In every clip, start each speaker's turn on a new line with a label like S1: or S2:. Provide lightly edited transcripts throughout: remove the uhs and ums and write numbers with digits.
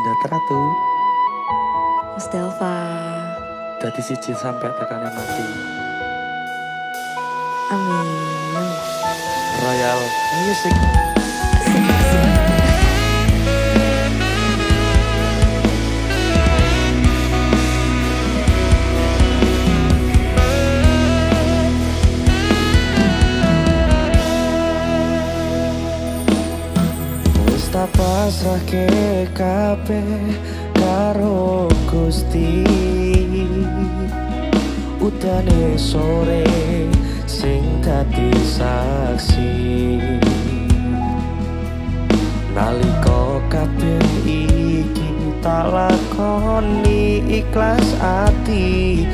S1: Dinda Teratu
S2: Mustelfa.
S1: dadi siji sampai tekane mati.
S2: Amin.
S1: Royal Music. Wis tak pasrahke kabeh karo Gusti. Udane sore sing dadi saksi. Nalika kabeh iki tak lakoni ikhlas ati.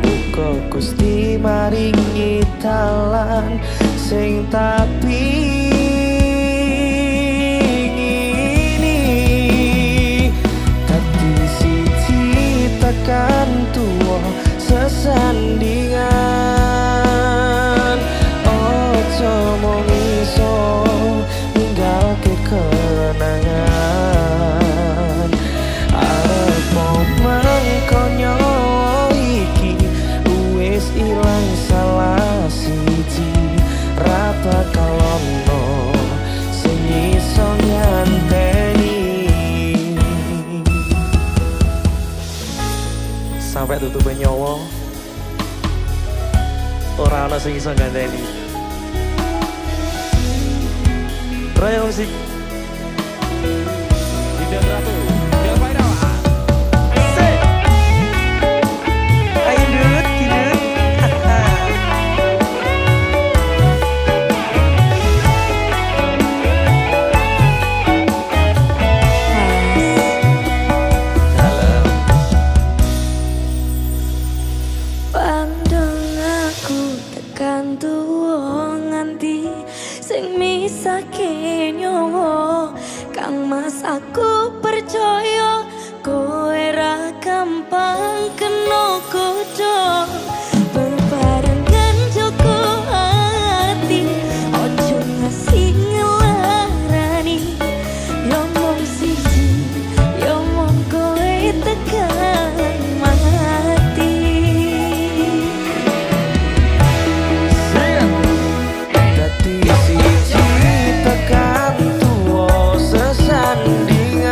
S1: Muga Gusti maringi dalan sing tak pingini. Dadi siji tekan tuwa sesandingan. Ojo mung iso ninggalke kenangan. Arep mangko nyawa iki wis ilang salah siji. Ra bakal ono sing iso nganteni. Sampai tutupe nyawa ora ana sing iso ngandani. Royal Music. Dinda Teratu. Del Pairawa. Ayo duduk, duduk.
S2: Pandang aku tekan tuwa nganti sing misake nyawa. Kang Mas aku percaya kowe ra gampang kena godha. Bebarengan joko ati ojo ngasih ngelarani. Yo mung siji, yo mung kowe tekan mati.
S1: Dadi siji tekan tuwa sesandingan.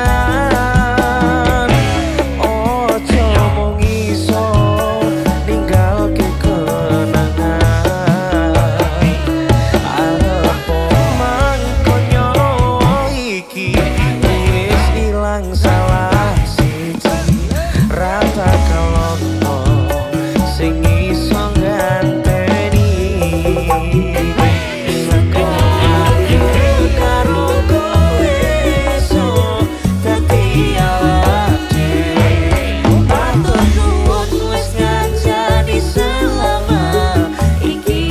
S1: Ojo mung iso ninggalke kenangan. Arep mangko nyawa iki wis ilang salah siji. Ra bakal ono sing iso nganteni. Karo kowe iso dadi awak dhewe. Matur nuwun wis ngancani selama iki.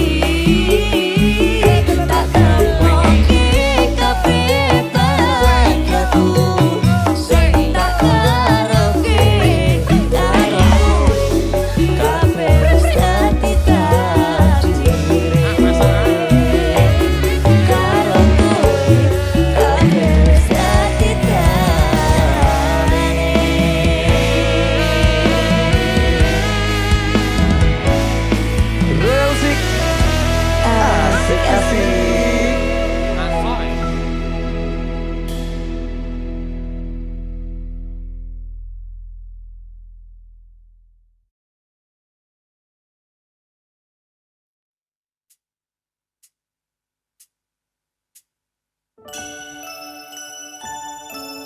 S1: Tak temoke kabeh bagianku sing tak karepke. Karoku kabeh wis dadi takdire. Karoku kabeh wis dadi takdire. Musik asik-asik.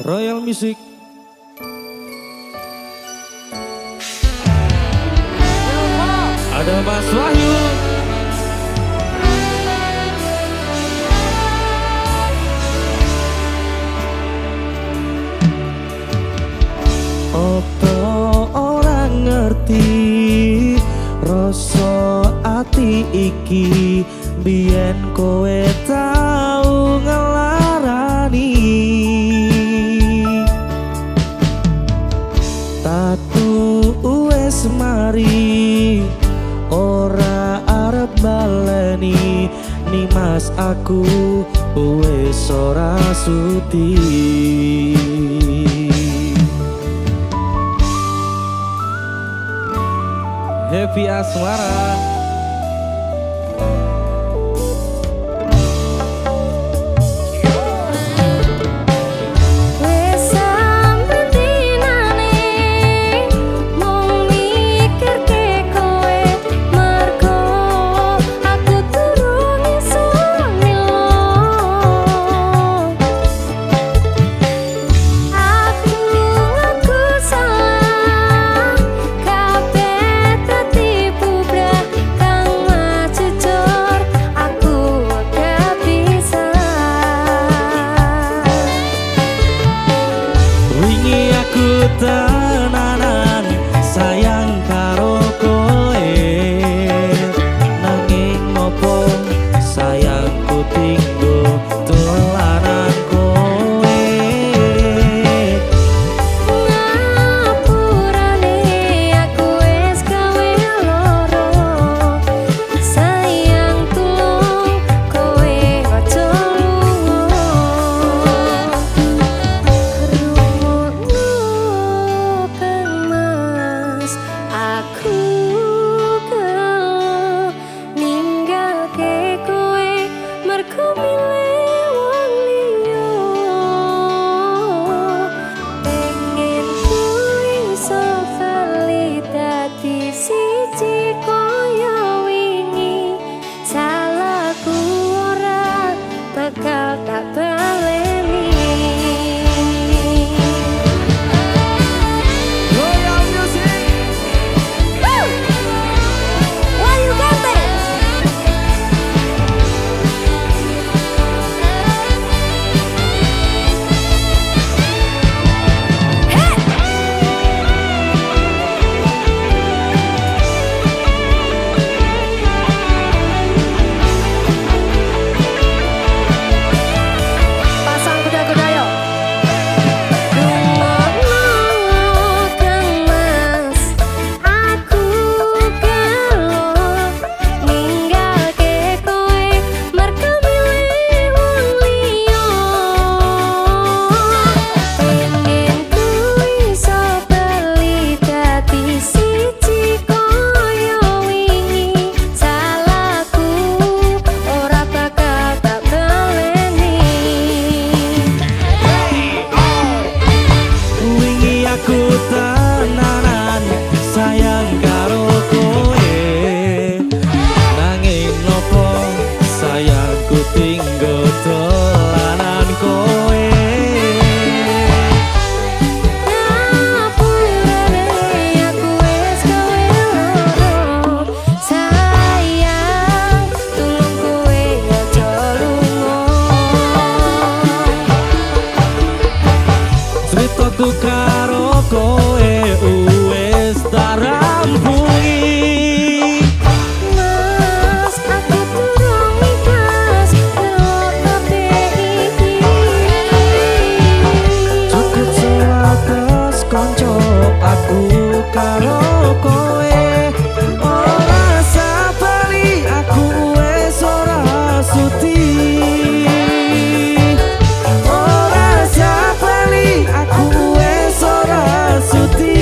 S1: Royal Music. Ada Mas Wahyu. Opo orang ngerti rasa ati iki. Biyen kowe tau ngelarani. Tatu wis mari ora arep baleni. Nimas aku wis ora sudi. Baby Asmara. Tenanan sayang karo koe nanging ngopo sayangku tinggo tulanan koe
S2: ngapurane aku wis gawe loro sayang tulung kowe aja lunga aku gelo ninggalke kowe mergo milih wong liya pengen kowe iso bali dadi siji kaya wingi salahku ora bakal tak baleni.
S1: tenanan sayang karo kowe nanging nopo sayangku tinggo dolanan kowe
S2: ngapurane aku wis gawe loro sayang tulung kowe aja lunga
S1: ceritaku karo kowe wis tarampungi
S2: mas aku durung ikhlas karo kabeh iki
S1: cukup sewates konco aku karo kowe ora sabali aku wis ora sudi ora sabali aku wis ora sudi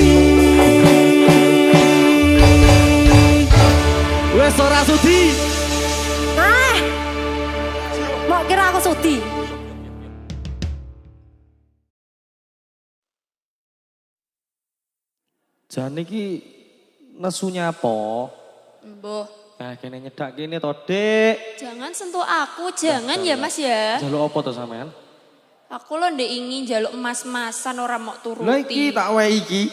S1: wis ora sudi
S2: mau kira aku sudi.
S1: jan iki nesunya apa?
S3: Mbah,
S1: Nah, kene nyedak kene to, Dik.
S3: jangan sentuh aku, jangan ya Mas ya.
S1: Jaluk apa to sampean?
S3: Aku lo ndek ingin jaluk emas-emasan ora mau turuti.
S1: Lah iki tak wae iki.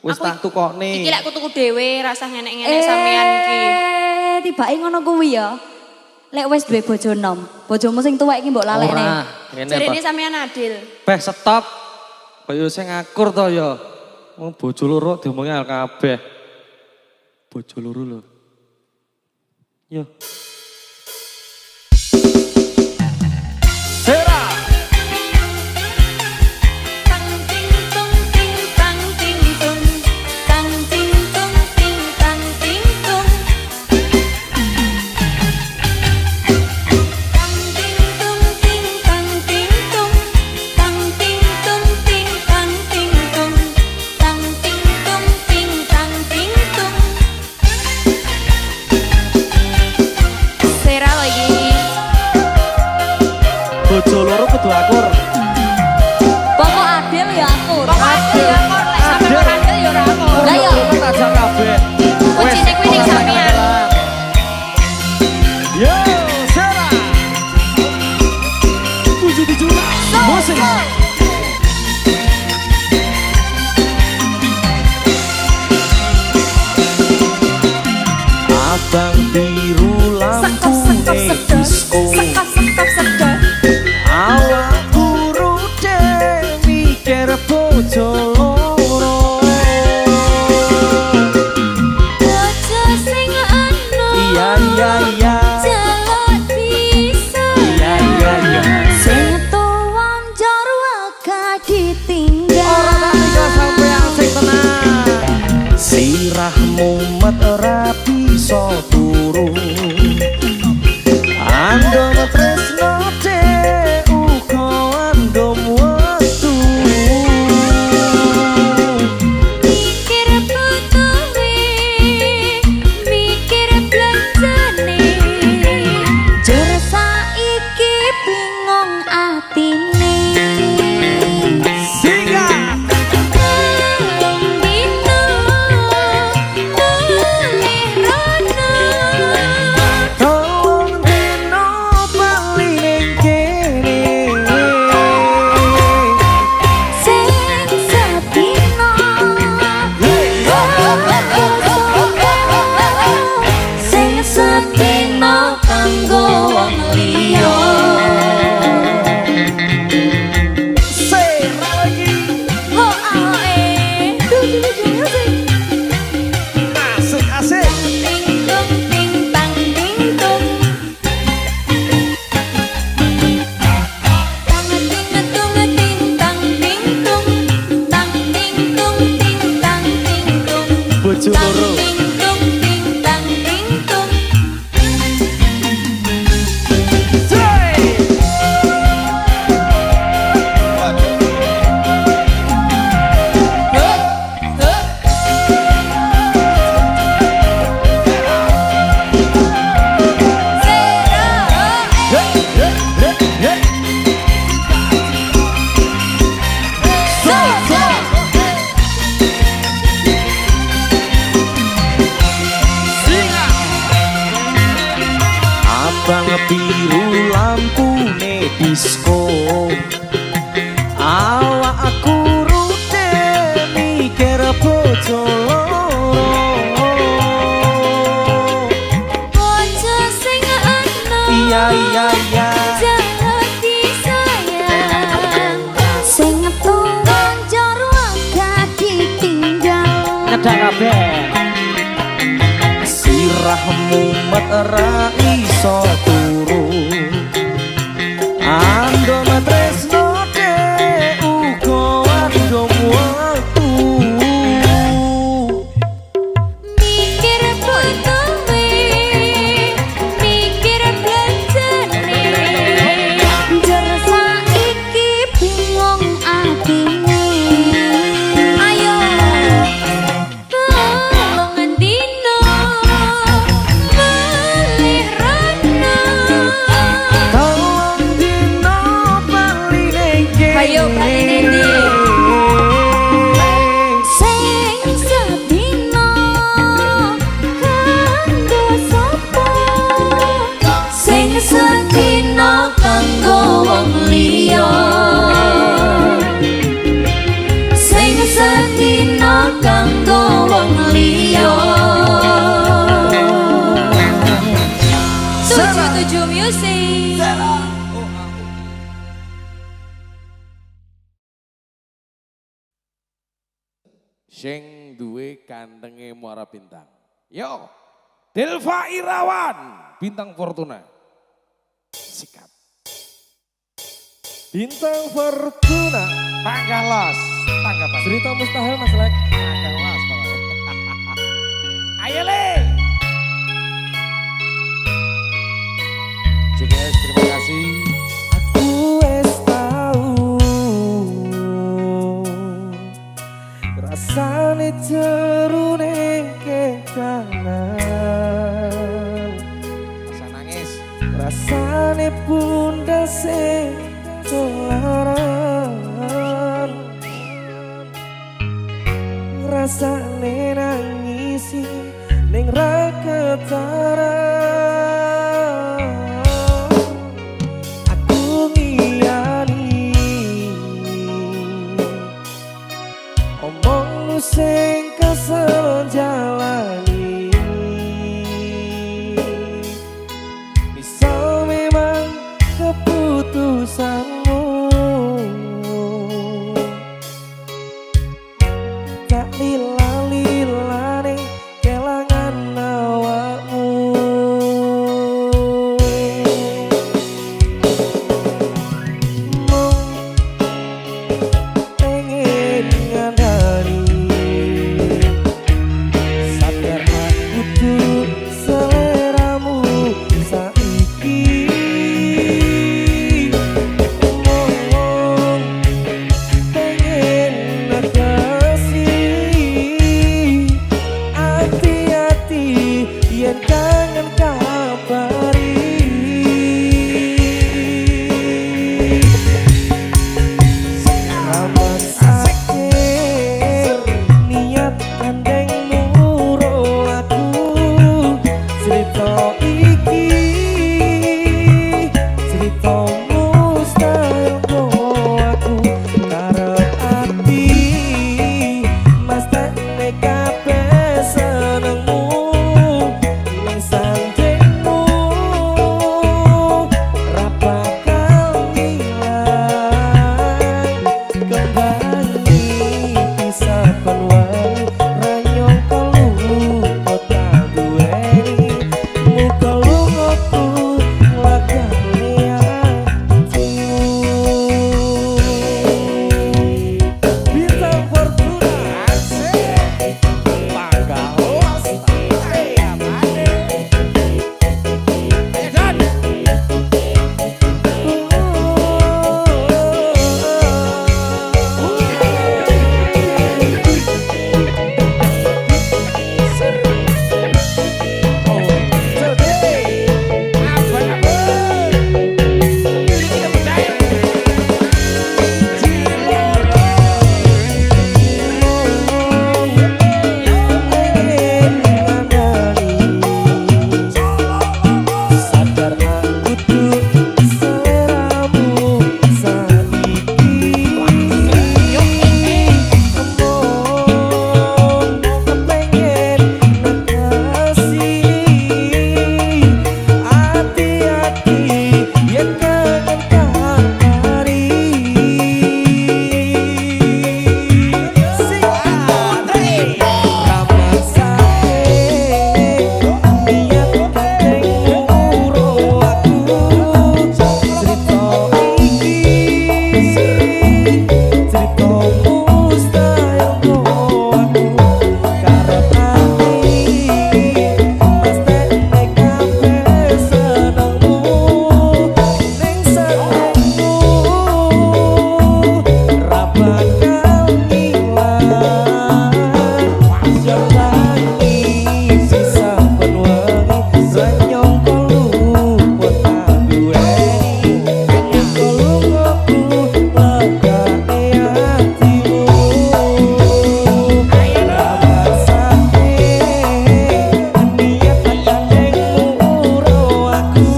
S1: Wis
S3: Aku-
S1: tak tukokne.
S3: Iki lek aku tuku dhewe rasah ngenek-ngenek sampean iki.
S4: Tibake ngono kuwi ya. Lek wis duwe bojo enom, bojomu sing tuwek iki mbok lalekne.
S1: Ora, ngene
S3: Jarene
S1: Pak.
S3: sampean adil.
S1: Beh stop. Kaya sing ngakur to ya. Wong bojo loro diomongi hal kabeh. Bojo loro lho. Yo. Sera.
S3: Tang ting tung ting tang ting tung. Tang ting tung ting tang ting tung. Tang ting tung ting tang ting tung. Tang ting tung ting tang ting tung. Tang ting tung ting tang ting tung.
S1: kudu akur.
S4: Pokok adil ya aku.
S3: Pokok adil ya kok lek sampe kok adil ya ora aku.
S4: Lah ya.
S1: Kita ajak kabeh.
S3: Kucine kuwi ning sampean.
S1: Yo, Sera. Tujuh musik. Abang biru lampu disco. Awak guru mikir bojo loro.
S2: Bojo sing ana
S1: Iya iya iya.
S2: jaluk bisa
S1: Iya iya iya.
S2: sing tuwang jarwa gak ditinggal
S1: Ora tak sampeyan sing tenang. Sirahmu met ora bisa turu. Andom tresno dek uga andom wektu.
S2: mikir butuhe mikir belanjane jur saiki bingung atine
S1: Singa.
S2: Dino boleh rono
S1: Tolong dino bali ning kene.
S2: sing sedina sing sedina kanggo wong liya
S1: Sera lagi.
S2: ho ae
S1: Asik asik.
S2: ting tung ting tang ting tung tang ting tung ting tang ting tung tang ting tung ting tang ting tung
S1: Bojo
S2: tang
S1: loro.
S2: ting tung ting tang ting tung
S1: Jai. Abang biru lampune disco. Awak aku rute mikir bojo loro.
S2: bojo sing ana
S1: Iya iya iya.
S2: jaluk disayang sing tuwang jarwa gak ditinggal
S1: Nyedak kabeh. Sirahmu met ora iso turu. Andom tresno dek uga andom wektu.
S2: mikir butuhe mikir belanjane jur saiki bingung atine ayo tolong dino boleh rono
S1: Tolong dino bali ning kene.
S2: Ayo, bali ning ndi? sing sedina kanggo sapa sing sedina kanggo wong liya sing sedina kanggo wong liya 77 Music
S5: Sing duwe kantenge Muara Bintang. Yo, Delva Irawan, Bintang Fortuna. Sikat.
S1: Bintang Fortuna.
S5: Tangga los, tanggapan.
S1: Cerita mustahil Mas Lek.
S5: Tangga los pokoknya. Ayo le. JKS terima kasih.
S1: Aku wis tau rasane jerune kekanan.
S5: Masa nangis.
S1: Rasane bunda sing selaran rasane nangisi ning ra ketara aku ngiyani omongmu sing kesel jalani misal memang keputusanmu tak lila-lilane kelangan awakmu mung pengen ngandani sadar aku tuh seleramu saiki ngomong pengen nakasih hati-hati yen kangen kabari aman sakit niat andeng muro aku cerita iki cerita mustahil aku karep ati mas tekne kabeh senengmu ning sandengmu ra bakal ngilang kembali bisa penwangi ranyong keluput tak duweni muka lungaku lakane hatimu bintang fortuna asik panggalos saya mane Edan sadar aku tuh seleramu saiki ngomong kepengen nakasih hati-hati yen kangen kabari sing putri ramah sakit niat kandeng muro aku cerita iki cerita mustahil aku karep ati mas tekne kabeh senengmu ning senengmu ra bakal ngilang kembali sisa penwangi ranyong keluput tak duweni muka lungaku lakane hatimu ramah sakit niat kandeng muro aku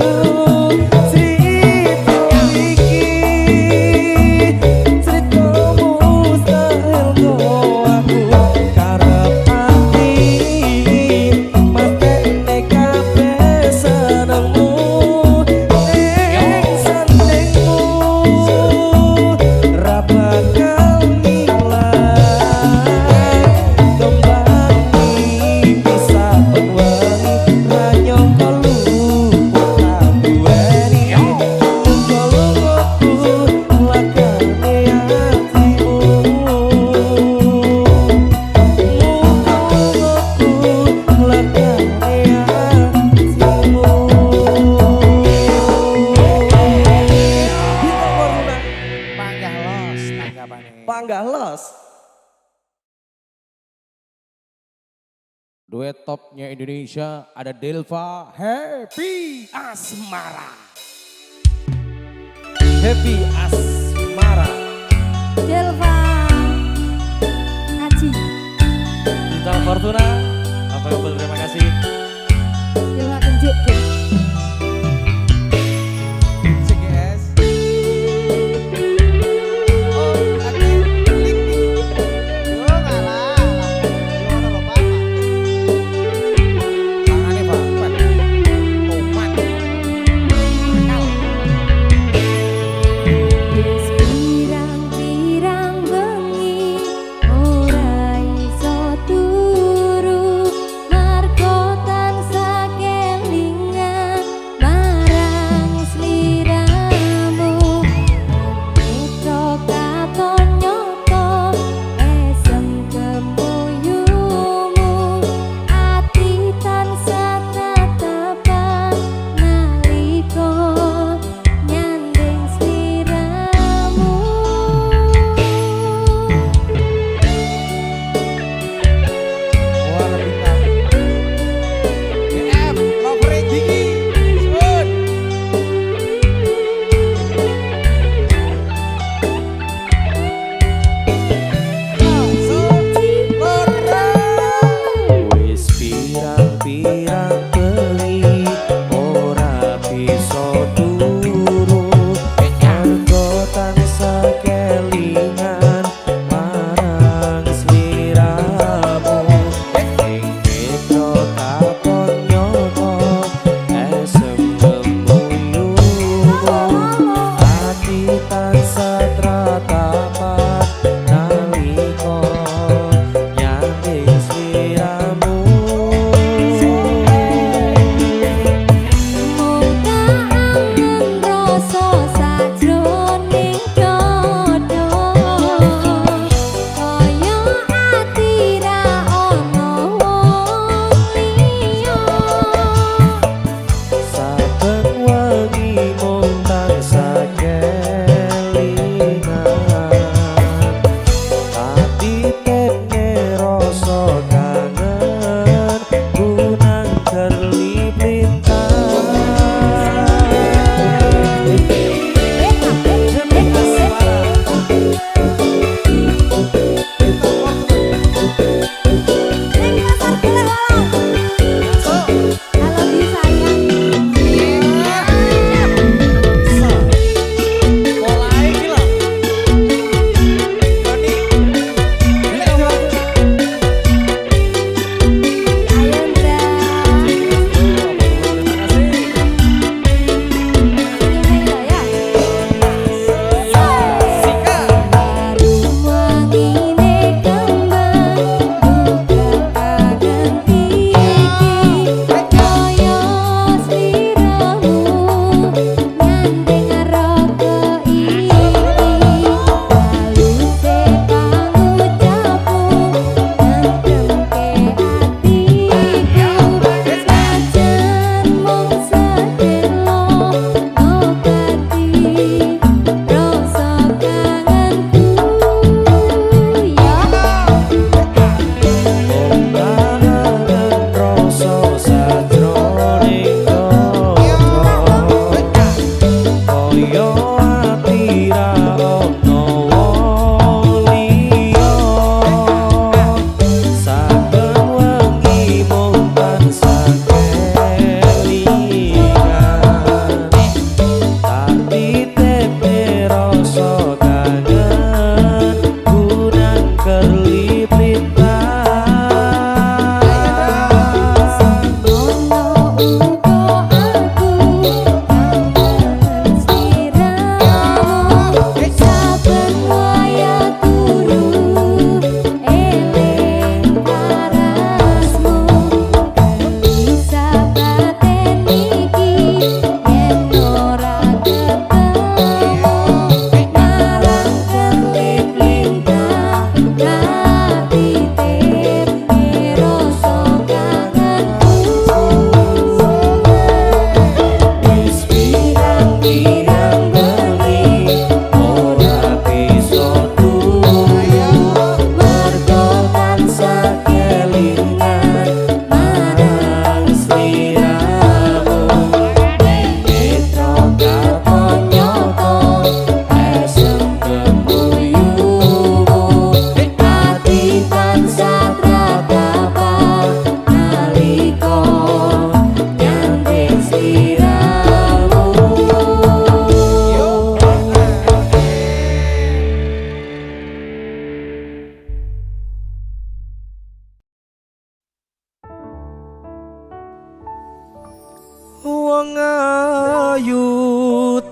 S1: cerita iki cerita mustahil aku karep ati mas tekne kabeh senengmu ning sandengmu ra bakal ngilang kembali bisa penwangi ranyong keluput tak duweni muka lungaku lakane hatimu
S5: Panggalos tanggapane.
S1: Panggalos
S5: Duet topnya Indonesia ada Delva Happy Asmara.
S1: Happy Asmara.
S3: Delva Ngaji.
S1: Bintang Fortuna. Apa kabar? Terima kasih.
S3: Delva Kenjik.
S5: CGS. Oh, lagi link nih. Yo ngalah. Gimana Bapak? Tangannya Pak. Oman.
S3: Wis pirang-pirang bengi ora iso turu marko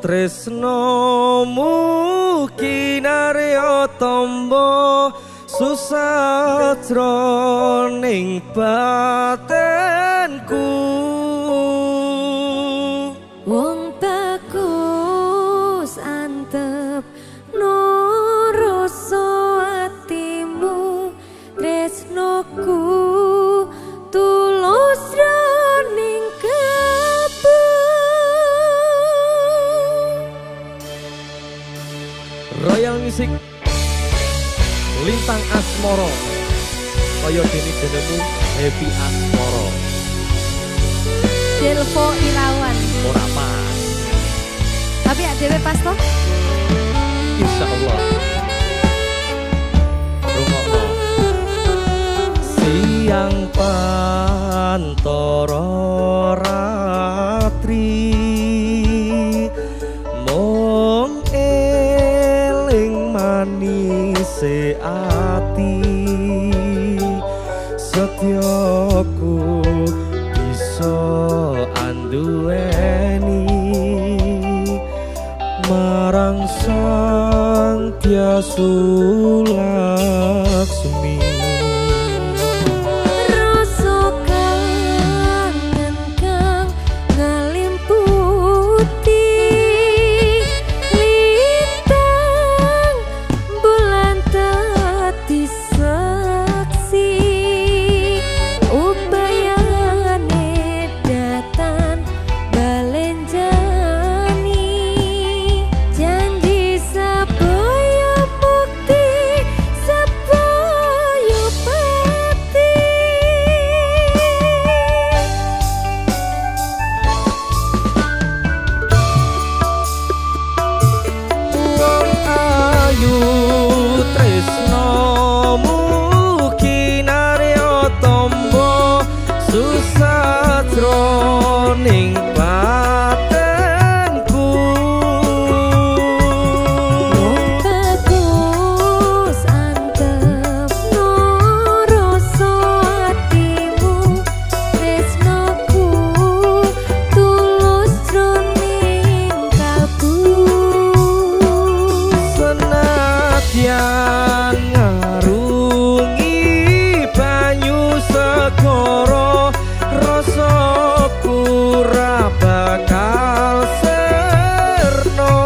S1: tresnomu kinarya tombo susah jroning batenku.
S3: Wong bagus antep no rasa atimu tresnoku tulus jroning kalbu.
S1: Royal Music Lintang Asmoro kaya dene jenengmu Happy Asmoro.
S3: Delvo Irawan.
S1: Ora pas.
S3: Tapi adewe pas toh?
S1: Insyaallah. Rungokno. Siang pantoro ratri mung eling manise ati setyaku bisa anduweni marang Sang Tyas Laksmi.
S3: Rasa kangen kang ngalimputi lintang bulan dadi saksi upayane datan balenjani janji sabaya bukti sabaya pati.
S1: Wong ayu tresnomu kinarya tombo susah jroning batenku.
S3: Bagus antep no rasa atimu tresnoku tulus jroning kalbu.
S1: Senadyan ngarungi banyu segara rasaku ora bakal serno.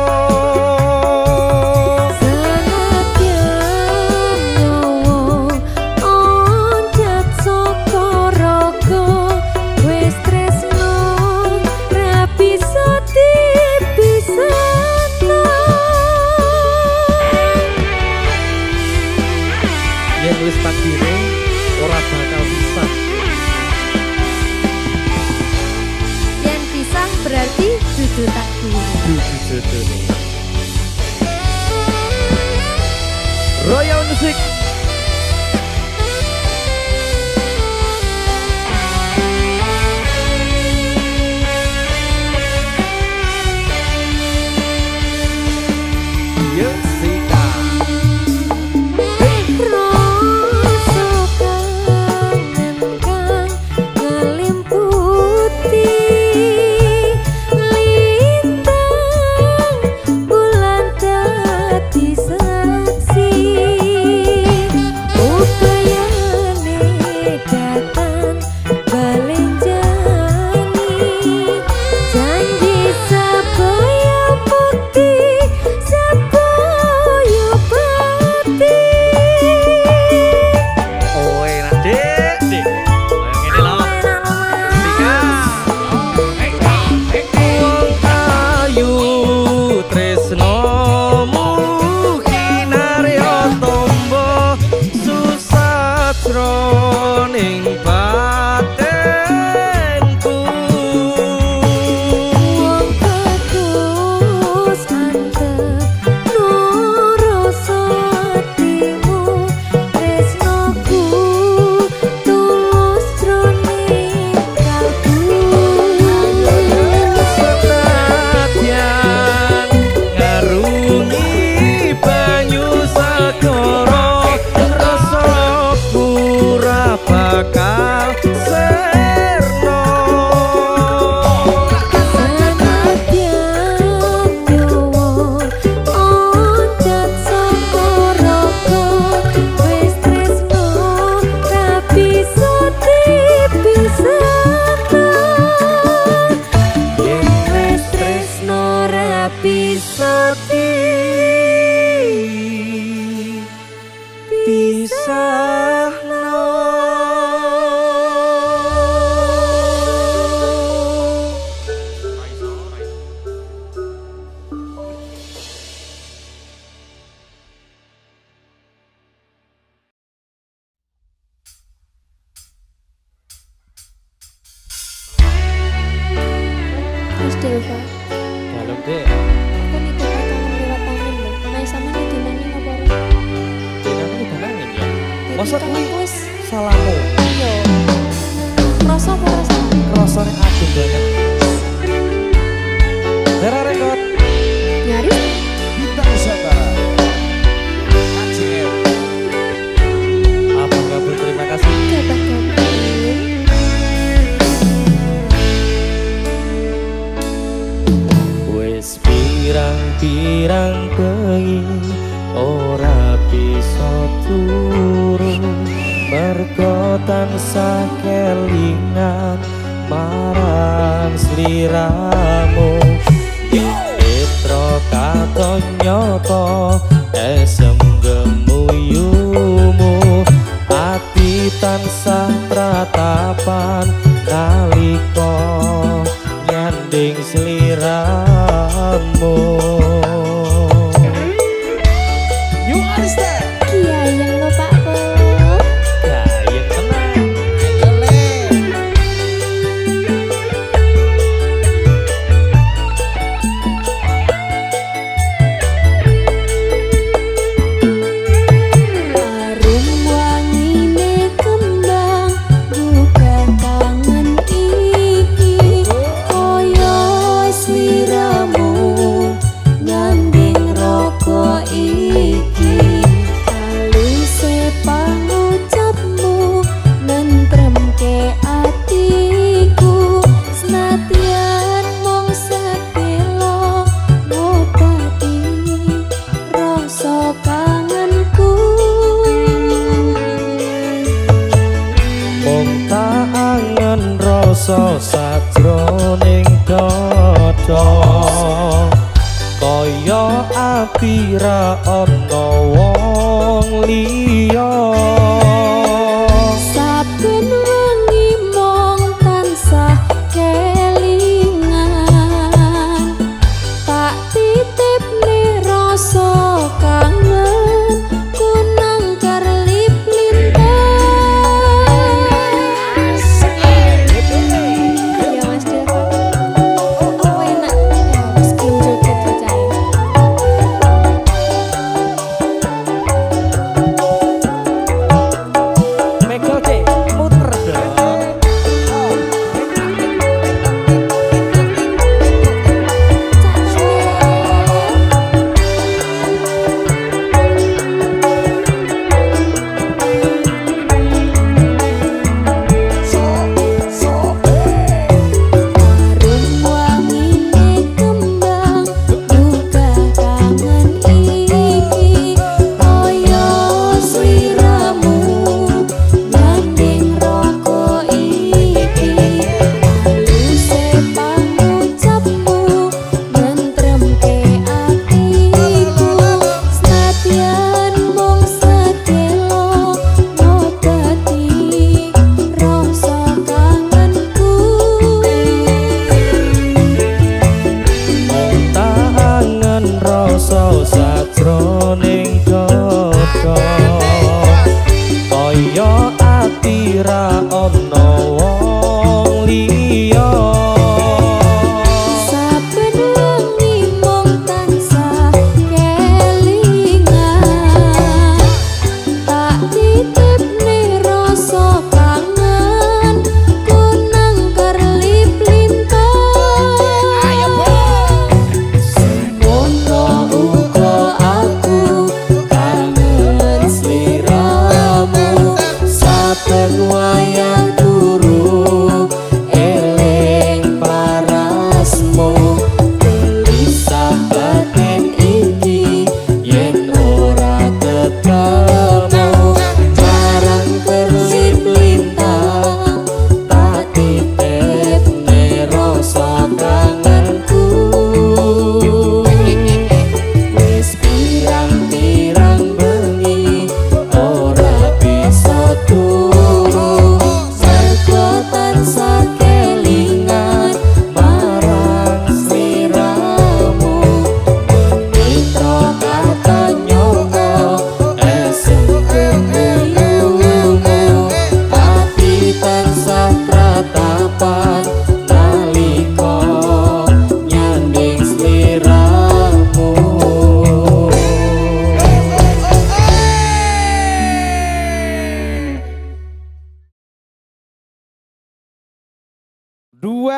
S3: Senadyan nyawa onjat saka raga wis tresno ra bisa dipisahno.
S1: Yen wis takdire ora bakal bisa.
S3: Yen pisah berarti dudu takdir.
S1: Dudu jodone. Royal Music Yesika.
S3: Rasa kangen kang ngalimputi lintang bulan dadi saksi upayane datan balenjani janji sabaya bukti sabaya Mas Deva,
S1: Dalam dek,
S3: aku niku pacaran lewat tangan lho. Nah, sama nih dinani ngapa ora?
S1: dinane udah nangin ya.
S3: Dadi
S1: Masa
S3: kan
S1: kuwi
S3: aku wis
S1: salahmu?
S3: iya. Rasa apa rasa?
S1: Rasanya adem banget. Dera rekod.
S3: Nyaris
S5: Bintang Nusantara. ACM.
S1: Apa kabar? Terima kasih.
S3: kabar-kabar.
S1: Wes pirang-pirang bengi ora bisa turu mergo tansah kelingan marang sliramu Petro katon nyoto esem gemuyumu ati tansah pratapan nalika nyanding sliramu
S5: You understand?
S3: Kiai lo Pak Po.
S1: gayeng tenang
S5: Ayo le.
S3: Harum wangine kembang buka tangan iki koyo sliramu nyanding rokok iki aluse pangucapmu nentremke atiku senadyan mung sedelo ngobati rasa kangenku
S1: mung tak angen rasa sajroning dada kaya api ra ana wong liya
S3: saben wengi mung tansah kelingan tak titipne rasa kangen kunangkar lip lintas ya Mas Deva apa enak ya meski joget bacain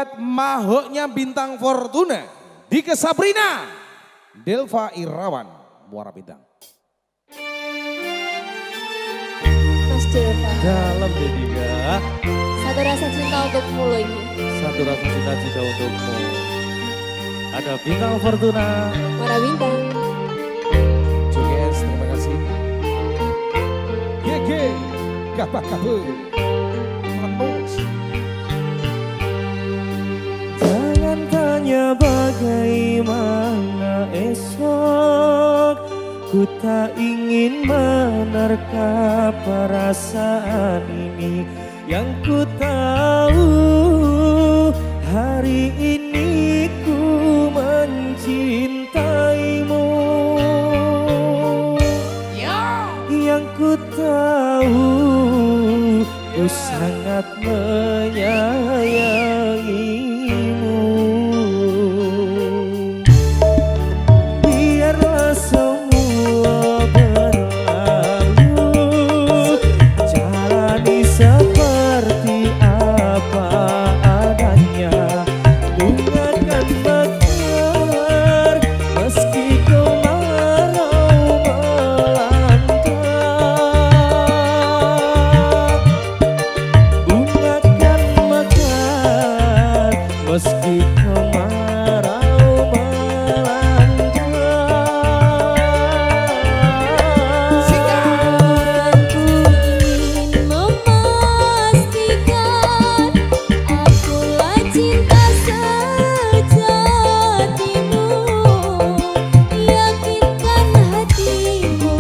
S5: duet mahoknya bintang Fortuna, Dike Sabrina, Delva Irawan, Muara Bintang.
S3: Mas Delva,
S1: Dalam deh Dika.
S3: satu rasa cinta untukmu loh ini.
S1: Satu rasa cita-cita untukmu. Ada bintang Fortuna.
S3: Muara Bintang.
S5: Julius, terima kasih. Gege, gabah kabur. Manus.
S1: Jangan tanya bagaimana esok, ku tak ingin menerka perasaan ini. Yang ku tahu hari ini ku mencintaimu. Yang ku tahu ku sangat menyayangimu. Biarlah semua berlalu, jalani seperti apa adanya. Bunga kan mekar meski kemarau melanda. Bunga kan mekar meski kemarau melanda.
S3: Aku ingin memastikan akulah cinta sejatimu. Yakinkan hatimu,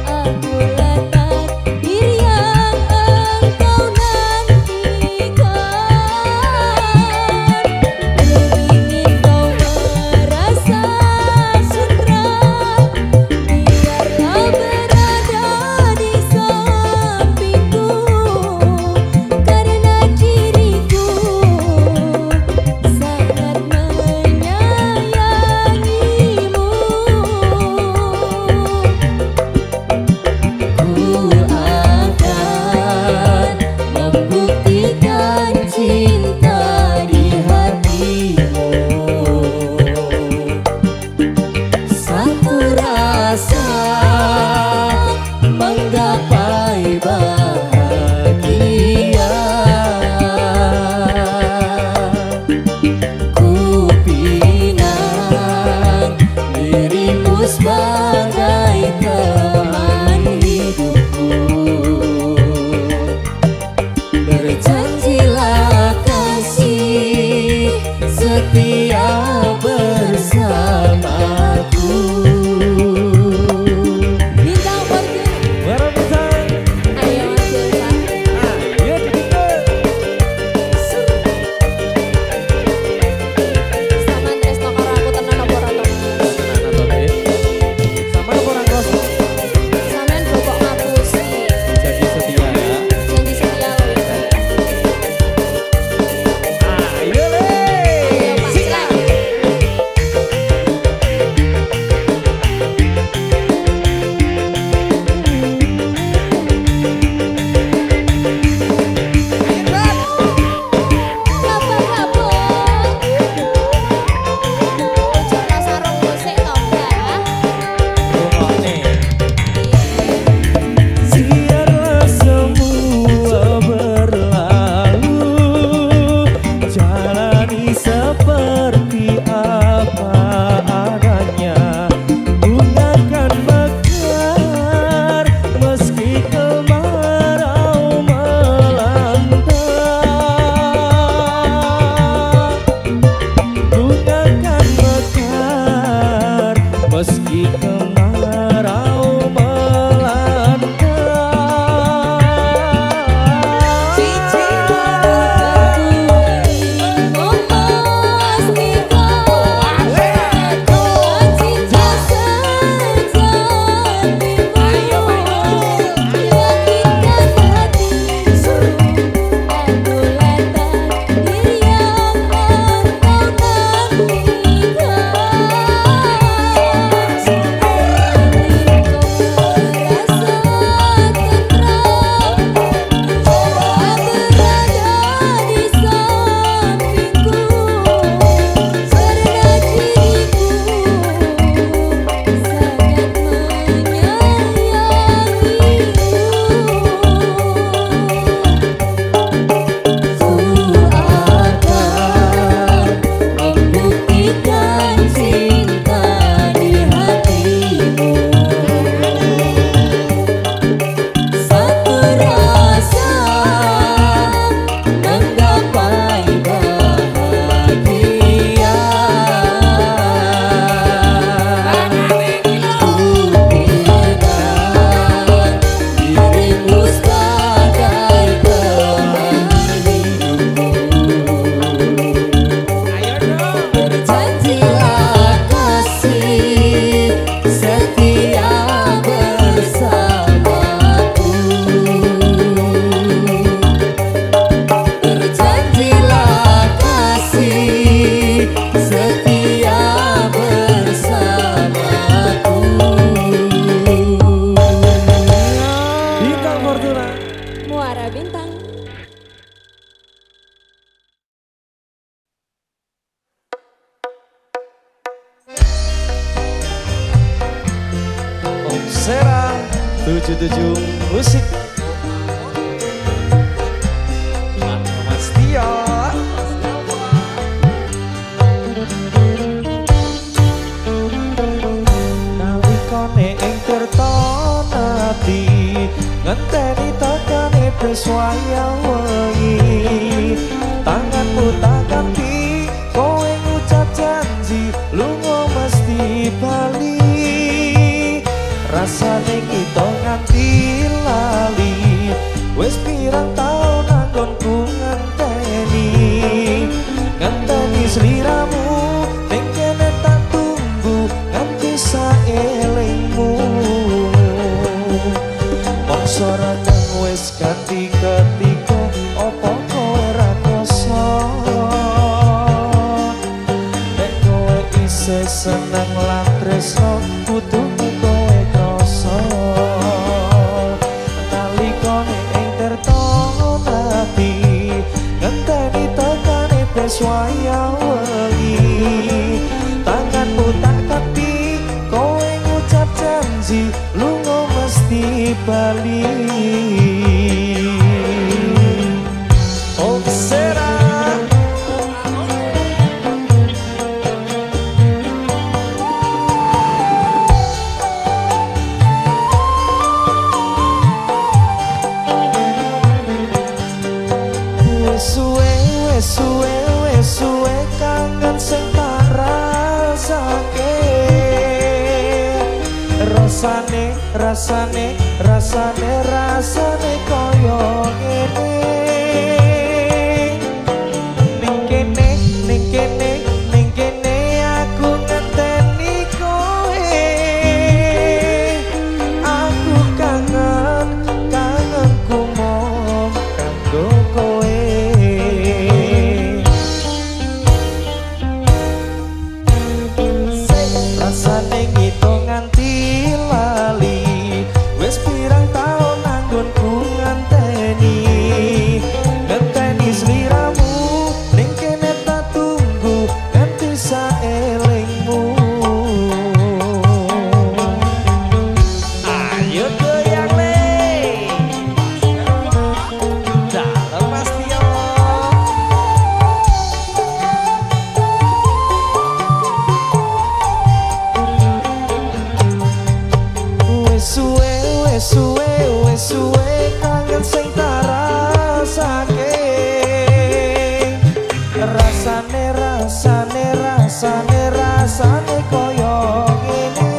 S3: akulah takdir yang engkau nantikan. Ingin kau merasa sutra, biarlah berada di sampingku, karena diriku sangat menyayangimu. Ku akan membuktikan cinta di hatimu. Satu rasa menggapai bahagia. Ku pinang dirimu sebagai teman hidupku. Berjanjilah kasih setia bersamaku. Bintang Fortuna,
S1: Muara Bintang.
S3: ayo Mas Delva.
S1: Ayo Dika.
S3: Sampeyan tresno karo aku tenan apa ora to?
S1: Tenan atau deh? Sama apa orang kroso?
S3: Sampeyan bobok ngapusi.
S1: Janji setia ya.
S3: Janji setia loh itu.
S1: Ayo le.
S3: Ayo Pak Sila. Kabang-kabang. Ojo sarung musik to, Mbak.
S1: Rungokne. Biarlah semua berlalu, jalani seperti apa adanya. Bunga kan mekar meski kemarau melanda. Bunga kan mekar meski kemarau melanda.
S3: Aku
S1: Serang 77 musik. Mas Tio. Nalikane ing tirta nadi ngenteni tekane beswaya wengi. Tanganmu tak ganti kowe ngucap janji lunga mesti bali. Rasane kita nganti lali wis pirang taun anggonku ngenteni. Ngenteni sliramu ning kene tak tunggu nganti saelingmu. Mongso reneng wis ganti ketika opo kowe ra krasa. Nek kowe isih seneng lan tresno kudu kowe krasa. Nalikane ing tirta nadi ngenteni tekane beswaya wengi. Tanganmu tak ganti kowe ngucap janji lunga mesti bali. Oh serang wes suwe kangen sing tak rasake. Rasane koyo ngene. Ning kene aku ngenteni kowe. Aku kangenku mong kanggo kowe. Rasane gitu nganti lali wis pirang taun anggonku ngenteni. Ngenteni sliramu ning kene tak tunggu nganti saelingmu. Ayo goyang le dalam Mas Tio. Wes suwe kangen sing tak rasake. Rasane koyo ngene.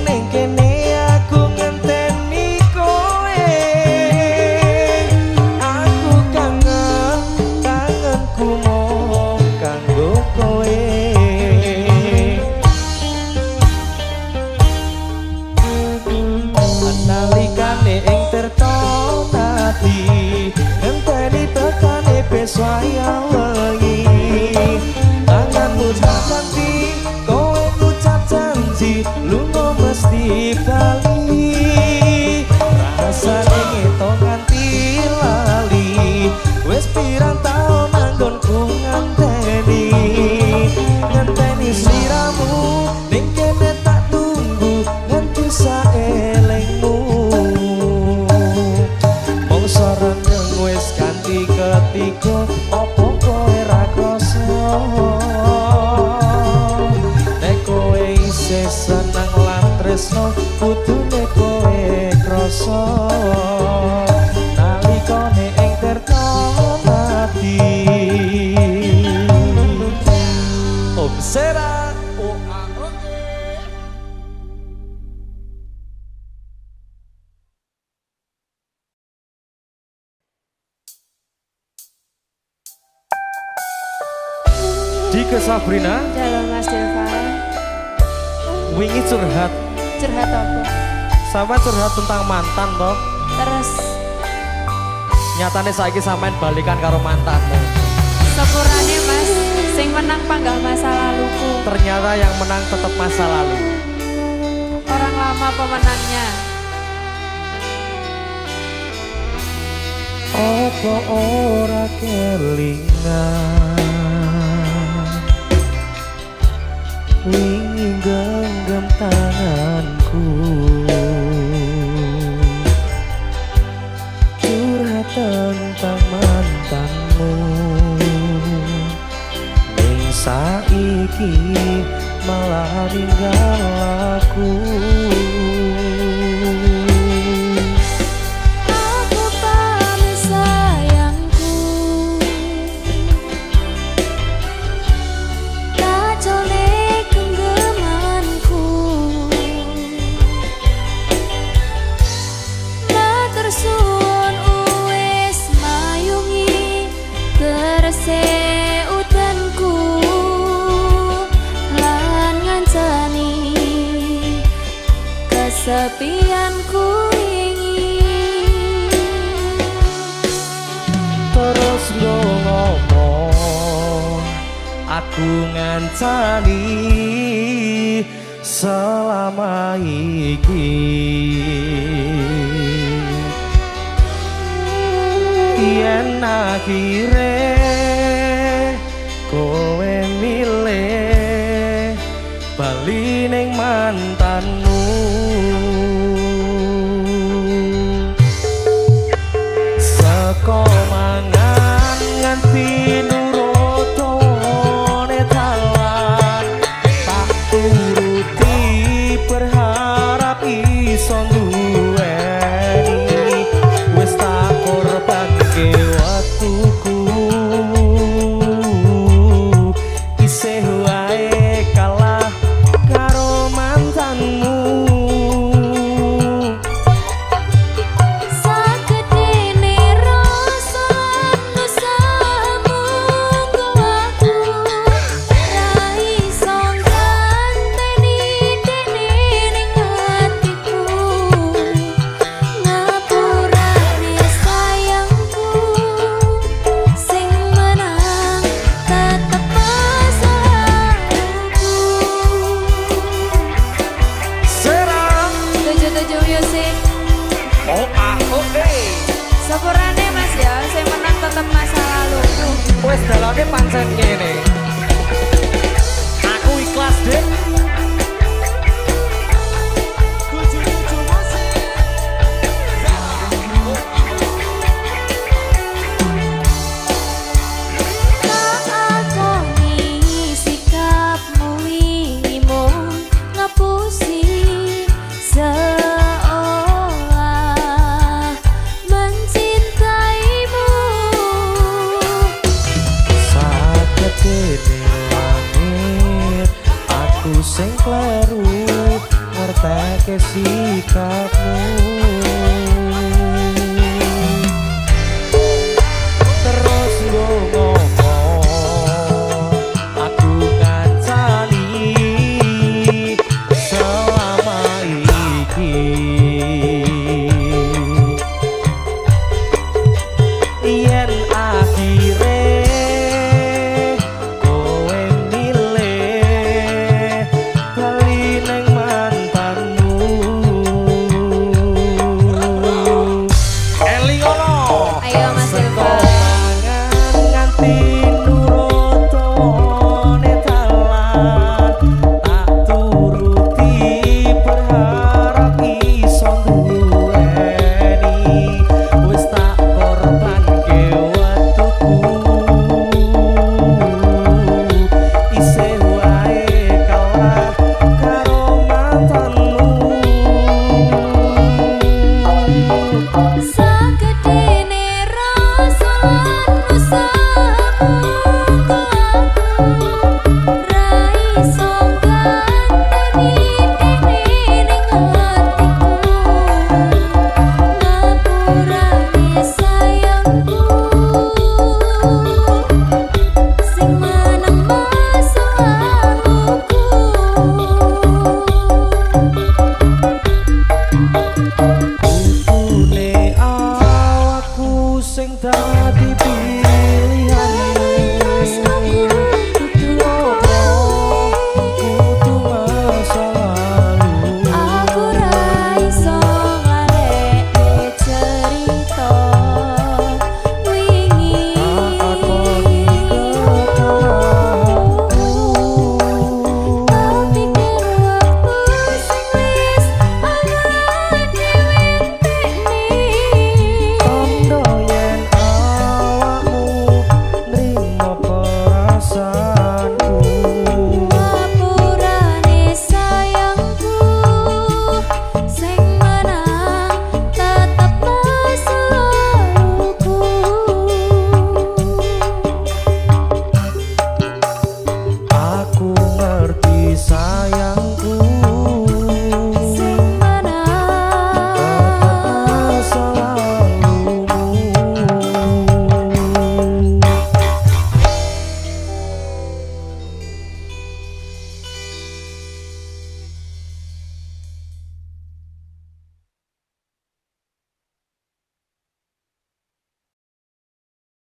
S1: Ning kene aku ngenteni kowe. Aku kangenku mong kanggo kowe. Nalikane ing tirta nadi ngenteni tekane beswaya wengi. Tanganmu tak ganti kowe ngucap janji lunga mesti bali. Rasane ngeto nganti lali wis pirang taun anggonku ngenteni. Ngenteni sliramu ning kene tak tunggu nganti saelingmu. Mongso reneng wis ganti ketika opo kowe ra krasa. Nek kowe isih seneng lan tresno kudune kowe krasa. Nalikane ing tirta nadi observa Dike Sabrina.
S3: Dalam Mas Delva.
S1: Wingi curhat
S3: Apa?
S1: sama curhat tentang mantan toh.
S3: Terus
S1: Nyatane saiki sampean balikan karo mantanmu.
S3: sepurane Mas sing menang panggah masa laluku.
S1: Ternyata yang menang tetap masa lalu.
S3: Orang lama pemenangnya.
S1: Apa ora kelingan wingi genggam tanganku curhat tentang mantanmu ning saiki malah ninggal aku.
S2: Aku pamit sayangku, kacone genggamanku, matur suwun wis mayungi terese udanku lan ngancani kesepianku ini.
S1: Terus ngomong aku ngancani selama iki yen akhire kowe milih bali ning mantanmu. Seko mangan nganti nurut tone dalan tak turuti berharap iso duweni wis tak korbanke waktuku isih wae kalah karo mantanmu.
S2: Sakedene rasa nusamu aku ra iso nganteni dene ning hatiku. Ngapurane sayangku, sing menang tetep pasanganku.
S1: Serang
S2: Tujuh music sepurane mas ya, sing menang tetep masa laluku.
S1: wis dalane pancen ngene. Aku ikhlas deh.
S2: Ngakoni sikapmu wingi mung ngapusi seolah mencintaimu.
S1: Saketene langit aku sing kleru ngerteke sikapmu.